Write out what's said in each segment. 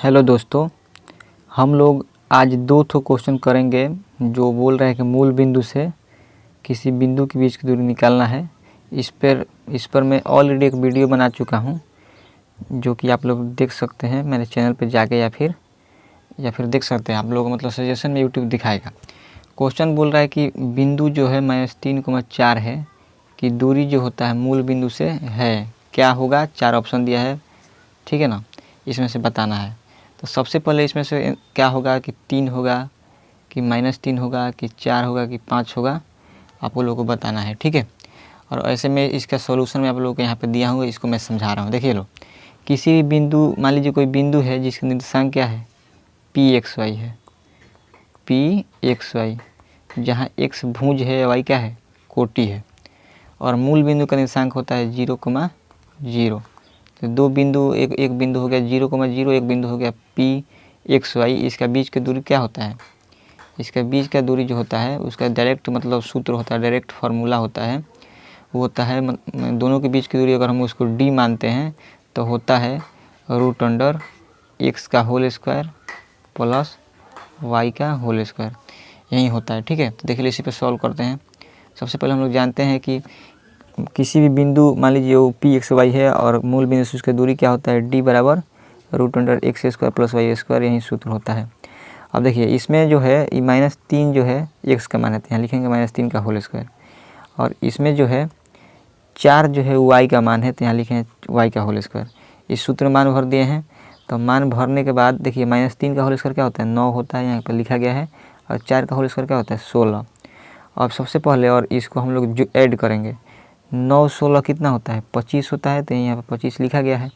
Hello दोस्तों, हम लोग आज दो ठो क्वेश्चन करेंगे जो बोल रहे हैं कि मूल बिंदु से किसी बिंदु के बीच की दूरी निकालना है। इस पर मैं ऑलरेडी एक वीडियो बना चुका हूं जो कि आप लोग देख सकते हैं मेरे चैनल पे जाके या फिर देख सकते हैं आप लोग, मतलब सजेशन में यूट्यूब दिखाएगा। क्वेश्चन बोल रहा है कि बिंदु जो है -3,4 है कि दूरी जो होता है मूल बिंदु से है, क्या होगा। 4 ऑप्शन दिया है, ठीक है ना। इसमें से बताना है। तो सबसे पहले इसमें से क्या होगा कि 3 होगा कि -3 होगा कि 4 होगा कि 5 होगा, आप लोगों को बताना है, ठीक है। और ऐसे में इसका सॉल्यूशन मैं आप लोगों को यहाँ पे दिया हूँ, इसको मैं समझा रहा हूँ। देखिए लो, किसी भी बिंदु, मान लीजिए कोई बिंदु है जिसका निर्देशांक क्या है, pxy है, pxy, जहाँ x भुज है, y क्या है, कोटि है, और मूल बिंदु का निर्देशांक होता है 0,0। तो दो बिंदु, एक बिंदु हो गया 0,0, एक बिंदु हो गया pxy। इसका बीच का दूरी क्या होता है, इसका बीच का दूरी जो होता है उसका डायरेक्ट मतलब सूत्र होता है, डायरेक्ट फार्मूला होता है, वो होता है दोनों के बीच की दूरी अगर हम उसको d मानते हैं तो होता है √x का होल स्क्वायर प्लस y का होल स्क्वायर, यही होता है, ठीक है। तो देखिए इसी पे सॉल्व करते हैं। सबसे पहले हम लोग जानते हैं कि किसी भी बिंदु, मान लीजिए वो pxy है और मूल बिंदु से उसकी दूरी क्या होता है, d बराबर √x² प्लस y², यही सूत्र होता है। अब देखिए इसमें जो है ये -3 जो है x का मान है, यहाँ लिखेंगे -3 का होल स्क्वायर, और इसमें जो है 4 जो है y का मान है, तो यहाँ लिखेंगे y का होल स्क्वायर। इस सूत्र में मान भर दिए हैं। तो मान भरने के बाद देखिए -3 का होल स्क्वायर क्या होता है, 9 होता है, यहाँ पर लिखा गया है, और 4 का होल स्क्वायर क्या होता है, 16। अब सबसे पहले और इसको हम लोग जो ऐड करेंगे, 9 16 कितना होता है, 25 होता है, तो यहाँ पर 25 लिखा गया है।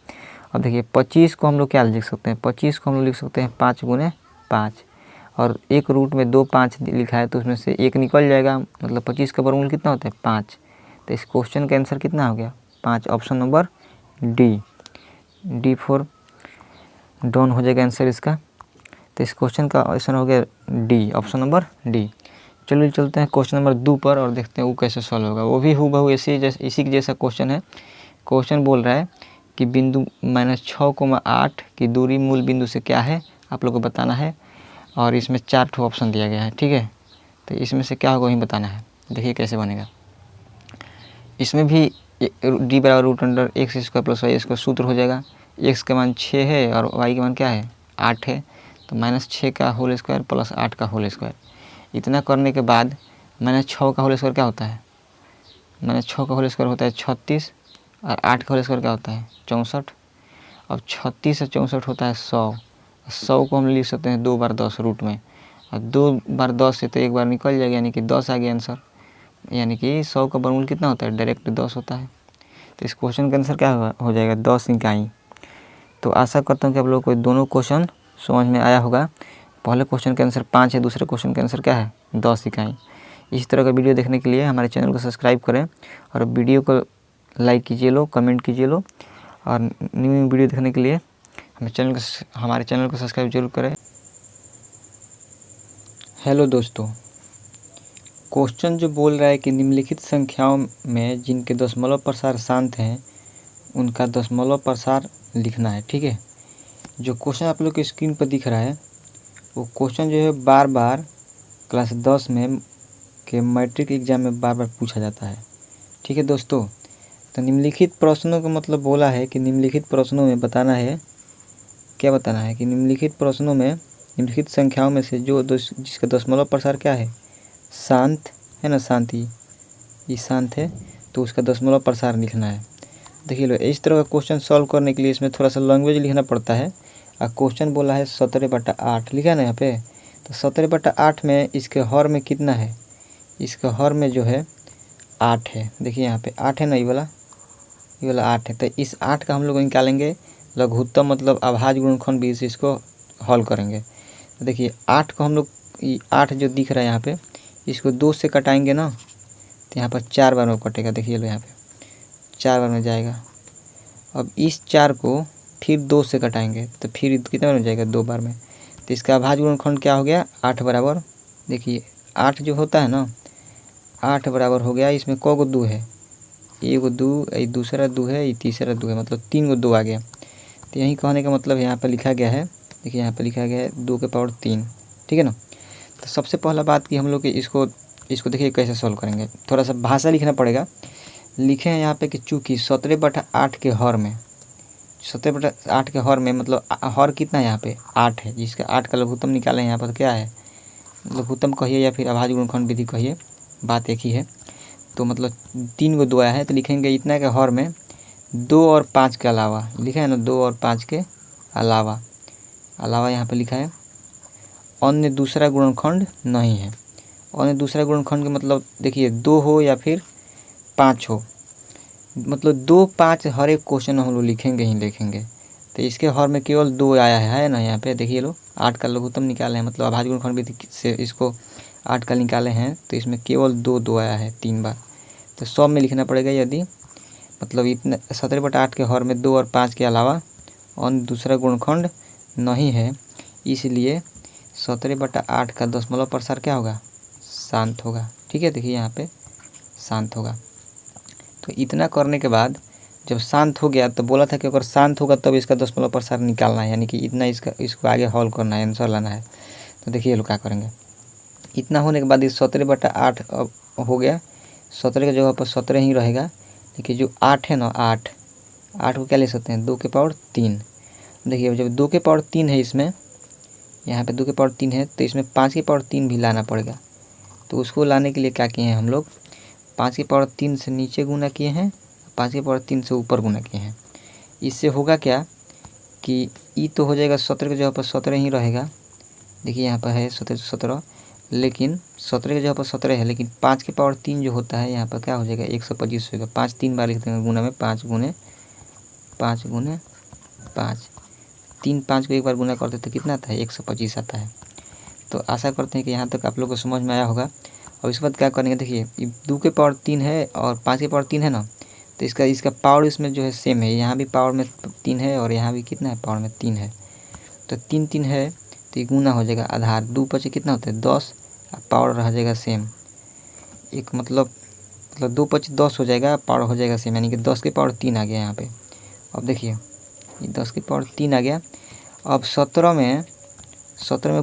अब देखिए 25 को हम लोग क्या लिख सकते हैं, 25 को हम लोग लिख सकते हैं 5 × 5, और एक रूट में 2 5 लिखा है तो उसमें से 1 निकल जाएगा, मतलब 25 का वर्गमूल कितना होता है, 5। तो इस क्वेश्चन का आंसर कितना हो गया, 5। Option number D for done हो जाएगा आंसर इसका। तो इस क्वेश्चन का आंसर हो गया डी, ऑप्शन नंबर डी। चलिए चलते हैं क्वेश्चन नंबर 2 पर और देखते हैं वो कैसे सॉल्व होगा। वो भी हूबहू इसी के जैसा क्वेश्चन है। क्वेश्चन बोल रहा है कि बिंदु -6,8 की दूरी मूल बिंदु से क्या है, आप लोग को बताना है, और इसमें 4 ठो ऑप्शन दिया गया है, ठीक है। तो इसमें से क्या होगा वही बताना है। देखिए कैसे बनेगा। इसमें भी d बराबर √x² प्लस y² सूत्र हो जाएगा। x का मान 6 है और y का मान क्या है, 8 है, तो -6 का होल स्क्वायर प्लस 8 का होल स्क्वायर। इतना करने के बाद -6 का होल स्क्वायर क्या होता है, -6 का होल स्क्वायर होता है 36, और 8 का होल स्क्वायर क्या होता है, 64। अब 36 से 64 होता है 100। 100 को हम लिख सकते हैं 2 बार 10 रूट में, और 2 बार 10 से तो एक बार निकल जाएगा, यानी कि 10 आ गया आंसर। यानी कि 100 का वर्गमूल कितना होता है, डायरेक्ट 10 होता है। तो इस क्वेश्चन का आंसर क्या हो जाएगा, 10 इकाई। तो आशा करता हूँ कि आप लोगों को दोनों क्वेश्चन समझ में आया होगा। पहले क्वेश्चन का आंसर 5 है, दूसरे क्वेश्चन का आंसर क्या है, 10 इकाई। इस तरह का वीडियो देखने के लिए हमारे चैनल को सब्सक्राइब करें, और वीडियो को लाइक कीजिए लो, कमेंट कीजिए लो, और न्यू वीडियो देखने के लिए हमारे चैनल को सब्सक्राइब जरूर करें। हेलो दोस्तों, क्वेश्चन जो बोल रहा है कि निम्नलिखित संख्याओं में जिनके दशमलव प्रसार शांत हैं उनका दशमलव प्रसार लिखना है, ठीक है। जो क्वेश्चन आप लोग की स्क्रीन पर दिख रहा है वो क्वेश्चन जो है बार बार क्लास 10 में के मैट्रिक एग्जाम में बार बार पूछा जाता है, ठीक है दोस्तों। तो निम्नलिखित प्रश्नों का मतलब बोला है कि निम्नलिखित प्रश्नों में बताना है, क्या बताना है कि निम्नलिखित प्रश्नों में निम्नलिखित संख्याओं में से जिसका दशमलव प्रसार क्या है, शांत है ना, शांति ये शांत है, तो उसका दशमलव प्रसार लिखना है। देखिए लो, इस तरह का क्वेश्चन सॉल्व करने के लिए इसमें थोड़ा सा लैंग्वेज लिखना पड़ता है। और क्वेश्चन बोला है 17/8 लिखा है ना यहाँ पे। तो 17/8 में इसके हर में कितना है, इसका हर में जो है 8 है। देखिए यहाँ पे 8 है ना, ये वाला 8 है। तो इस 8 का हम लोग निकालेंगे लघुत्तम मतलब अभाज्य गुणनखंड विधि से इसको हल करेंगे। तो देखिए 8 को हम लोग, 8 जो दिख रहा है यहाँ पे, इसको 2 से कटाएंगे ना, तो यहाँ पर 4 बार में कटेगा। देखिए लो यहाँ पे 4 बार में जाएगा। अब इस 4 को फिर 2 से कटाएंगे तो फिर कितना बार में जाएगा, 2 बार में। तो इसका अभाज्य गुणनखंड क्या हो गया, 8 बराबर, देखिए 8 जो होता है ना, 8 बराबर हो गया, इसमें क गो 2 है, एगो 2, ये दूसरा 2 है, ये तीसरा 2 है, मतलब 3 गो 2 आ गया। तो यही कहने का मतलब यहाँ पर लिखा गया है, देखिए यहाँ पे लिखा गया है 2 के पावर 3, ठीक है ना। तो सबसे पहला बात कि हम लोग इसको देखिए कैसे सॉल्व करेंगे। थोड़ा सा भाषा लिखना पड़ेगा। लिखे हैं यहाँ पे कि चूँकि 17/8 के हर में, 17/8 के हर में मतलब हर कितना है यहाँ पे 8 है, जिसका 8 का लघुत्तम निकालें। यहाँ पर क्या है, लघुत्तम कहिए या फिर अभाज्य गुणनखंड विधि कहिए, बात एक ही है। तो मतलब 3 को 2 आया है तो लिखेंगे इतना के हर में 2 और 5 के अलावा, लिखा है ना 2 और 5 के अलावा, यहाँ पे लिखा है अन्य दूसरा गुणनखंड नहीं है। अन्य दूसरा गुणनखंड का मतलब देखिए 2 हो या फिर 5 हो, मतलब 2 5 हर एक क्वेश्चन हम लोग लिखेंगे ही लिखेंगे। तो इसके हर में केवल 2 आया है ना, यहाँ पे देखिए लो 8 का लघुत्तम निकाले हैं, मतलब अभाज्य गुणनखंड विधि से इसको 8 का निकाले हैं तो इसमें केवल 2 आया है 3 बार। तो 100 में लिखना पड़ेगा, यदि मतलब इतने 17/8 के हर में 2 और 5 के अलावा अन्य दूसरा गुणनखंड नहीं है, इसलिए 17/8 का दशमलव प्रसार क्या होगा, शांत होगा। ठीक है, देखिए यहाँ पे शांत होगा। तो इतना करने के बाद जब शांत हो गया तो बोला था कि अगर शांत होगा तब इसका दशमलव प्रसार निकालना है, यानी कि इतना इसको आगे हॉल करना है, आंसर लाना है। तो देखिए ये लोग क्या करेंगे। इतना होने के बाद इस 17/8 अब हो गया, 17 की जगह पर 17 ही रहेगा। देखिए जो 8 है ना, 8 को क्या ले सकते हैं 2 के पावर 3। देखिए जब 2 के पावर 3 है इसमें, यहाँ पे 2 के पावर 3 है तो इसमें 5 के पावर 3 भी लाना पड़ेगा। तो उसको लाने के लिए क्या किए हैं हम लोग, 5 के पावर 3 से नीचे गुना किए हैं, 5 के पावर 3 से ऊपर गुना किए हैं। इससे होगा क्या कि ई तो हो जाएगा 17 की जगह पर 17 ही रहेगा। देखिए यहाँ पर है 17, लेकिन 17 की जगह पर 17 है, लेकिन 5 के पावर 3 जो होता है यहाँ पर क्या हो जाएगा 125 होगा। 5 3 बार लिख देंगे गुना में, 5 गुने 5 गुने 5, 3 5 को एक बार गुना करते तो कितना आता है 125 आता है। तो आशा करते हैं कि यहाँ तक आप लोग को समझ में आया होगा। और इसके बाद क्या करेंगे, देखिए 2 के पावर 3 है और 5 के पावर 3 है ना, तो इसका पावर इसमें जो है सेम है, यहाँ भी पावर में 3 है और यहाँ भी कितना है पावर में 3 है। तो 3 3 है तो ये गुना हो जाएगा आधार, 2 5 कितना होता है 10, पावर रह जाएगा सेम। एक मतलब 2 5 10 हो जाएगा, पावर हो जाएगा सेम, यानी कि 10 के पावर 3 आ गया यहाँ पे। अब देखिए ये 10 के पावर 3 आ गया। अब 17 में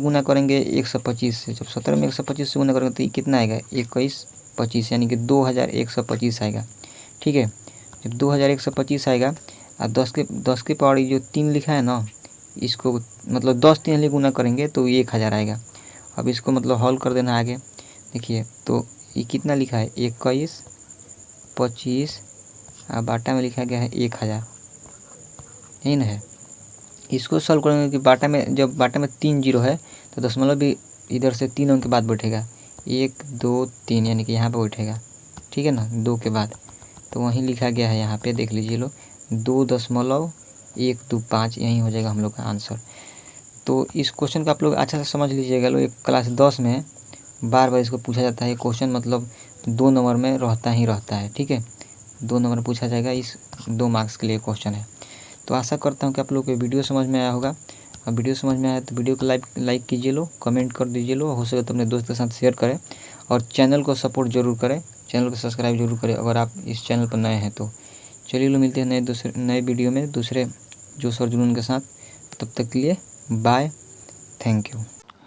गुना करेंगे 125 से। जब 17 में 125 से गुना करेंगे तो ये कितना आएगा 21 25, यानी कि 2125 आएगा। ठीक है, जब 2125 आएगा और 10 के पावर जो 3 लिखा है ना, इसको मतलब 10 3 गुना करेंगे तो ये 1000 आएगा। अब इसको मतलब हॉल कर देना आगे। देखिए तो ये कितना लिखा है 21 25 और बाटा में लिखा गया है 1000, यही ना है। इसको सॉल्व करेंगे कि बाटा में जब बाटा में 3 जीरो है तो दशमलव भी इधर से 3 अंक के बाद बैठेगा, 1 2 3, यानी कि यहाँ पे बैठेगा। ठीक है ना, 2 के बाद तो वहीं लिखा गया है, यहाँ पे देख लीजिए लो 2.125, यही हो जाएगा हम लोग का आंसर। तो इस क्वेश्चन को आप लोग अच्छा से समझ लीजिएगा लो। एक क्लास 10 में बार बार इसको पूछा जाता है क्वेश्चन, मतलब 2 नंबर में रहता है। ठीक है, 2 नंबर पूछा जाएगा, इस 2 मार्क्स के लिए क्वेश्चन है। तो आशा करता हूँ कि आप लोग को वीडियो समझ में आया होगा। और वीडियो समझ में आया तो वीडियो को लाइक कीजिए लो, कमेंट कर दीजिए लो, हो सके तो अपने दोस्त के साथ शेयर करें और चैनल को सपोर्ट जरूर करें, चैनल को सब्सक्राइब जरूर करें अगर आप इस चैनल पर नए हैं तो। चलिए लो, मिलते हैं नए वीडियो में दूसरे जोश और जुनून के साथ। तब तक के लिए बाय, थैंक यू।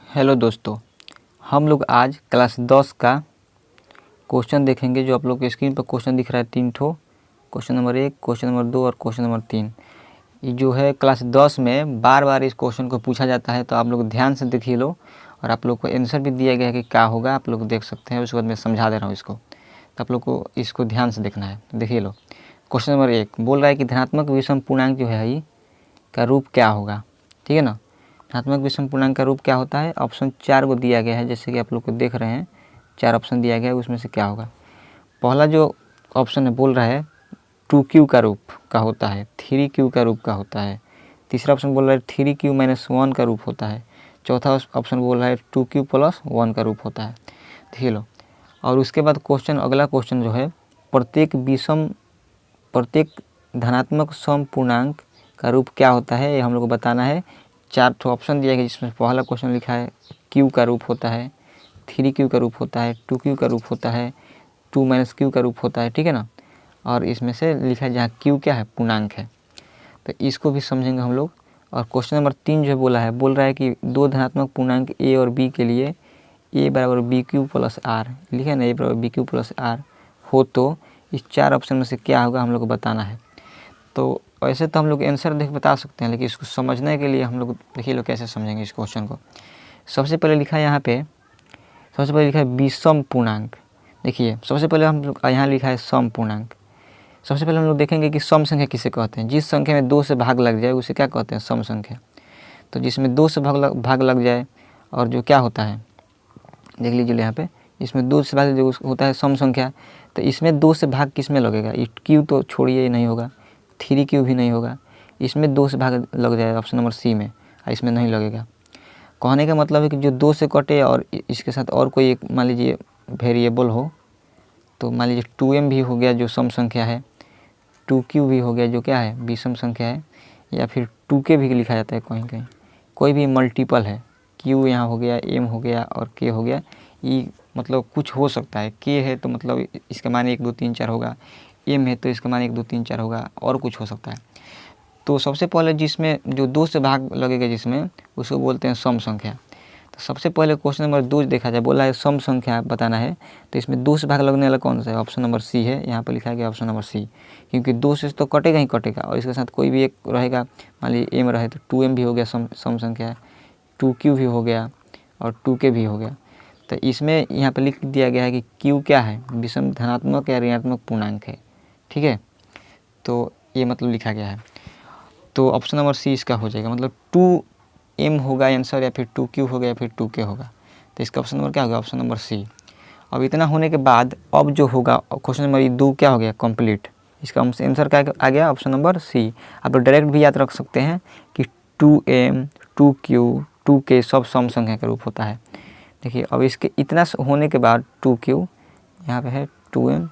हेलो दोस्तों, हम लोग आज क्लास 10 का क्वेश्चन देखेंगे। जो आप लोग के स्क्रीन पर क्वेश्चन दिख रहा है 3 ठो, क्वेश्चन नंबर 1, क्वेश्चन नंबर 2 और क्वेश्चन नंबर 3। ये जो है क्लास 10 में बार बार इस क्वेश्चन को पूछा जाता है, तो आप लोग ध्यान से देखिए लो। और आप लोग को आंसर भी दिया गया है कि क्या होगा, आप लोग देख सकते हैं। उसके बाद मैं समझा दे रहा हूँ इसको, तो आप लोग को इसको ध्यान से देखना है। देखिए लो, क्वेश्चन नंबर 1 बोल रहा है कि धनात्मक विषम पूर्णांक जो है का रूप क्या होगा। ठीक है ना, धनात्मक विषम पूर्णांक का रूप क्या होता है। ऑप्शन 4 को दिया गया है, जैसे कि आप लोग को देख रहे हैं 4 ऑप्शन दिया गया है, उसमें से क्या होगा। पहला जो ऑप्शन है बोल रहा है 2q का रूप का होता है, 3q का रूप का होता है। तीसरा ऑप्शन बोल रहा है 3q - 1 का रूप होता है। चौथा ऑप्शन बोल रहा है 2q + 1 का रूप होता है। देखिए लो, और उसके बाद अगला क्वेश्चन जो है प्रत्येक धनात्मक सम पूर्णांक का रूप क्या होता है, ये हम लोग को बताना है। 4 ठो ऑप्शन दिया गया, जिसमें पहला क्वेश्चन लिखा है q का रूप होता है, 3q का रूप होता है, 2q का रूप होता है, 2 - q का रूप होता है। ठीक है ना, और इसमें से लिखा है जहाँ q क्या है पूर्णांक है, तो इसको भी समझेंगे हम लोग। और क्वेश्चन नंबर 3 जो बोला है, बोल रहा है कि दो धनात्मक पूर्णांक a और b के लिए a बराबर बी क्यू प्लस आर, लिखा है ना, a बराबर बी क्यू प्लस आर हो तो इस 4 ऑप्शन में से क्या होगा हम लोग को बताना है। तो वैसे तो हम लोग आंसर देख बता सकते हैं, लेकिन इसको समझने के लिए हम लोग देखिए लोग कैसे समझेंगे इस क्वेश्चन को। सबसे पहले लिखा है यहाँ पे, सबसे पहले लिखा है विषम पूर्णांक। देखिए सबसे पहले हम लोग यहाँ लिखा है सम पूर्णांक। सबसे पहले हम लोग देखेंगे कि सम संख्या किसे कहते हैं। जिस संख्या में 2 से भाग लग जाए उसे क्या कहते हैं, सम संख्या। तो जिसमें 2 से भाग लग जाए और जो क्या होता है, देख लीजिए यहाँ पे, इसमें 2 से भाग जो होता है सम संख्या, तो इसमें 2 से भाग किस में लगेगा, क्यू तो छोड़िए नहीं होगा, 3 क्यू भी नहीं होगा, इसमें 2 से भाग लग जाएगा ऑप्शन नंबर सी में, और इसमें नहीं लगेगा। कहने का मतलब है कि जो 2 से कटे और इसके साथ और कोई एक मान लीजिए वेरिएबल हो, तो मान लीजिए 2m भी हो गया जो सम संख्या है, 2q भी हो गया जो क्या है विषम संख्या है, या फिर 2k भी लिखा जाता है कहीं कहीं, कोई भी मल्टीपल है, q यहाँ हो गया, m हो गया और k हो गया, ये मतलब कुछ हो सकता है। k है तो मतलब इसका मान 1 2 3 4 होगा, m है तो इसका मान 1 2 3 4 होगा, और कुछ हो सकता है। तो सबसे पहले जिसमें जो 2 से भाग लगेगा जिसमें, उसको बोलते हैं सम संख्या। तो सबसे पहले क्वेश्चन नंबर 2 देखा जाए, बोला है सम संख्या बताना है, तो इसमें 2 से भाग लगने वाला कौन सा है, ऑप्शन नंबर सी है, यहाँ पे लिखा गया ऑप्शन नंबर सी, क्योंकि 2 से तो कटेगा ही कटेगा, और इसके साथ कोई भी एक रहेगा, मान लीजिए m रहे तो 2m भी हो गया सम संख्या है, 2q भी हो गया और 2k भी हो गया। तो इसमें यहाँ पर लिख दिया गया है कि q क्या है, विषम धनात्मक या ऋणात्मक पूर्णांक है, ठीक है। तो ये मतलब लिखा गया है, तो ऑप्शन नंबर सी इसका हो जाएगा, मतलब 2m होगा आंसर, या फिर 2q होगा, या फिर 2k होगा। तो इसका ऑप्शन नंबर क्या होगा, ऑप्शन नंबर सी। अब इतना होने के बाद अब जो होगा क्वेश्चन नंबर 2 क्या हो गया, कंप्लीट। इसका आंसर क्या आ गया, ऑप्शन नंबर सी। आप डायरेक्ट भी याद रख सकते हैं कि 2m 2q 2k सब सम संख्या का रूप होता है। देखिए अब इसके इतना होने के बाद 2q, यहाँ पे है 2m,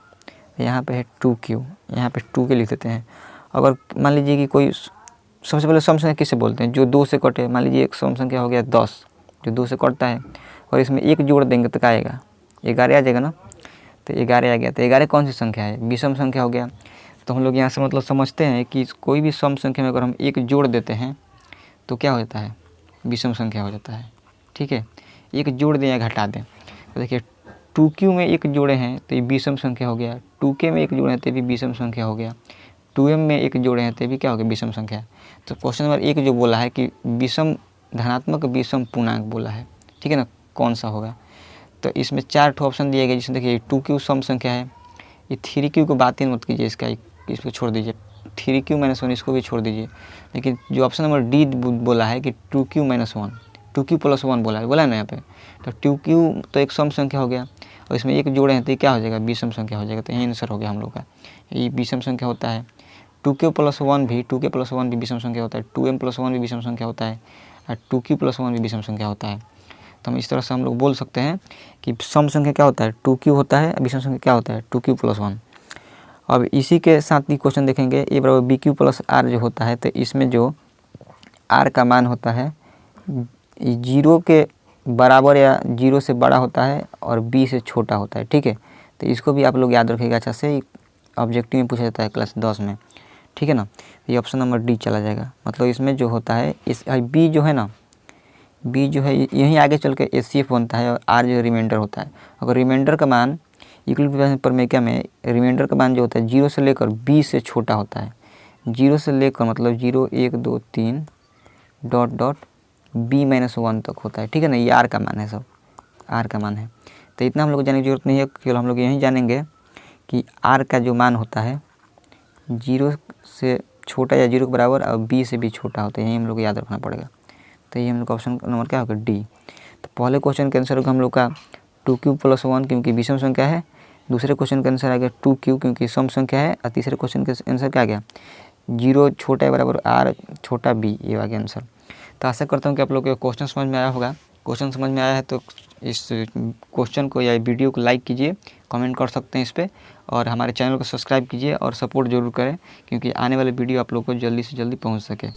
यहाँ पे है 2q, यहाँ पे 2k लिख देते हैं। अगर मान लीजिए कि कोई, सबसे पहले सम संख्या किसे बोलते हैं, जो 2 से कटे, मान लीजिए एक सम संख्या हो गया 10, जो 2 से कटता है, और इसमें 1 जोड़ देंगे तो क्या आएगा, 11 आ जाएगा ना। तो 11 आ गया, तो 11 कौन सी संख्या है, विषम संख्या हो गया। तो हम लोग यहाँ से मतलब समझते हैं कि कोई भी सम संख्या में अगर हम 1 जोड़ देते हैं तो क्या होता है, विषम संख्या हो जाता है, ठीक है। 1 जोड़ दें या घटा दें, तो देखिए 2q में 1 जोड़े हैं तो ये विषम संख्या हो गया, 2k में 1 जोड़े हैं तो भी विषम संख्या हो गया, 2m में 1 जोड़े हैं तो भी क्या हो गया, विषम संख्या। तो क्वेश्चन नंबर 1 जो बोला है कि विषम धनात्मक विषम पूर्णांक बोला है, ठीक है ना, कौन सा होगा। तो इसमें 4 ऑप्शन दिए गए, जिसमें देखिए 2q सम संख्या है, ये 3q को बात ही मत कीजिए, इसको छोड़ दीजिए, 3q - 1 इसको भी छोड़ दीजिए। लेकिन जो ऑप्शन नंबर डी बोला है कि 2q - 1 2q + 1 बोला है ना यहाँ पे, तो 2q तो एक सम संख्या हो गया, और इसमें 1 जोड़े हैं तो ये क्या हो जाएगा, विषम संख्या हो जाएगा। तो यही आंसर हो गया हम लोग का, ये विषम संख्या होता है। 2k + 1 भी विषम संख्या होता है, 2m + 1 भी विषम संख्या होता है, और 2q + 1 भी विषम संख्या होता है। तो हम इस तरह से हम लोग बोल सकते हैं कि सम संख्या क्या होता है, 2q होता है, विषम संख्या क्या होता है, 2q + 1। अब इसी के साथ ही क्वेश्चन देखेंगे, a बराबर bq + r जो होता है, तो इसमें जो r का मान होता है 0 के बराबर या 0 से बड़ा होता है और b से छोटा होता है, ठीक है। तो इसको भी आप लोग याद रखिएगा अच्छा से, ऑब्जेक्टिव में पूछा जाता है क्लास 10 में, ठीक है ना। ये ऑप्शन नंबर डी चला जाएगा, मतलब इसमें जो होता है इस बी जो है ना, बी जो है यहीं आगे चल के HCF बनता है, और आर जो रिमाइंडर होता है। अगर रिमाइंडर का मान इक्विवेलेंस प्रमेय में रिमाइंडर का मान जो होता है 0 से लेकर b से छोटा होता है, 0 से लेकर मतलब 0 1 2 3 ... b - 1 तक होता है, ठीक है ना। ये आर का मान है, सब आर का मान है। तो इतना हम लोग को जानने की जरूरत नहीं है, केवल हम लोग यही जानेंगे कि आर का जो मान होता है 0 से छोटा या 0 के बराबर, और b से भी छोटा होता है, यही हम लोग को याद रखना पड़ेगा। तो ये हम लोग का ऑप्शन नंबर क्या होगा, डी। तो पहले क्वेश्चन के आंसर होगा हम लोग का 2q + 1 क्योंकि विषम संख्या है, दूसरे क्वेश्चन का आंसर आ गया 2q क्योंकि सम संख्या है, और तीसरे क्वेश्चन का आंसर क्या आ गया, 0 छोटा बराबर r छोटा b, ये आ गया आंसर। तो आशा करता हूँ कि आप लोग को क्वेश्चन समझ में आया होगा। क्वेश्चन समझ में आया है तो इस क्वेश्चन को या वीडियो को लाइक कीजिए, कमेंट कर सकते हैं इस पर, और हमारे चैनल को सब्सक्राइब कीजिए और सपोर्ट जरूर करें, क्योंकि आने वाले वीडियो आप लोग को जल्दी से जल्दी पहुँच सके।